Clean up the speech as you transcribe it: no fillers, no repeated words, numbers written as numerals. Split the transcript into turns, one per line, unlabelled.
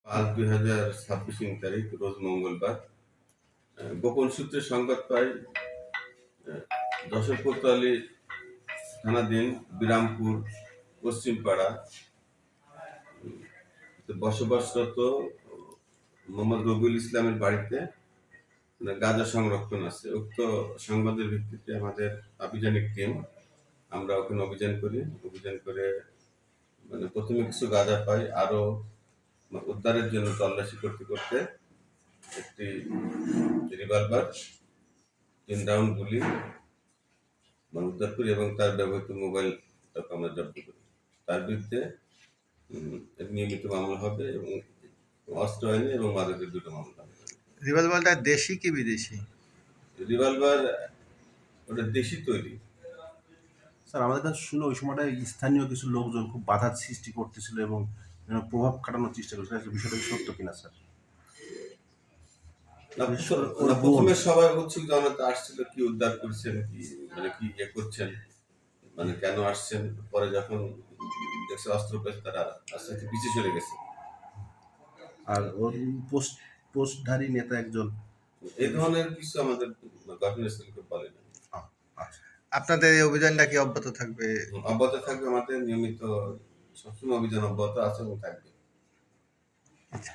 5/2026 তারিখ রোজ মঙ্গলবার। গোপন সূত্রে সংবাদ পাই যশোর কোতোয়ালি থানাধীন বিরামপুর পশ্চিমপাড়া বসবাসরত মোহাম্মদ রবিউল ইসলামের বাড়িতে গাঁজা সংরক্ষণ আছে। উক্ত সংবাদের ভিত্তিতে আমাদের আভিযানিক টিম আমরা ওখানে অভিযান করে প্রথমে কিছু গাঁজা পাই। আরো উদ্ধারের জন্য তল্লাশি করতে করতে একটি রিভলভার, 3 রাউন্ড গুলি উদ্ধার করি এবং তার ব্যবহৃত মোবাইল আমরা জব্দ করি। তার বিরুদ্ধে নিয়মিত মামলা হবে এবং অস্ত্র আইনে এবং মাদকের 2টো মামলা হবে।
রিভলভারটা দেশি কি বিদেশি?
রিভলভার ওটা দেশি তৈরি।
স্যার, আমাদের কাছে শুনে ওই সময়টা স্থানীয় কিছু লোকজন খুব বাধার সৃষ্টি করতেছিল এবং প্রভাব খাটানোর চেষ্টা করছিল। বিষয়টা সত্য কিনা স্যার?
প্রথমে সবাই উৎসুক জনতা আসছিল, কি উদ্ধার করছেন, কি কি ইয়ে করছেন, কেন আসছেন। পরে যখন দেখছে অস্ত্র পেয়েছে তারা আস্তে আস্তে পিছিয়ে চলে গেছে।
আর ওর পোস্টধারী নেতা একজন
এই ধরনের কিছু আমাদের ঘটনাস্থলকে বলে না।
আপনাদের এই অভিযানটা কি অব্যাহত থাকবে?
অব্যাহত থাকবে, আমাদের নিয়মিত সবসময় অভিযান অব্যাহত আছে এবং থাকবে।
আচ্ছা।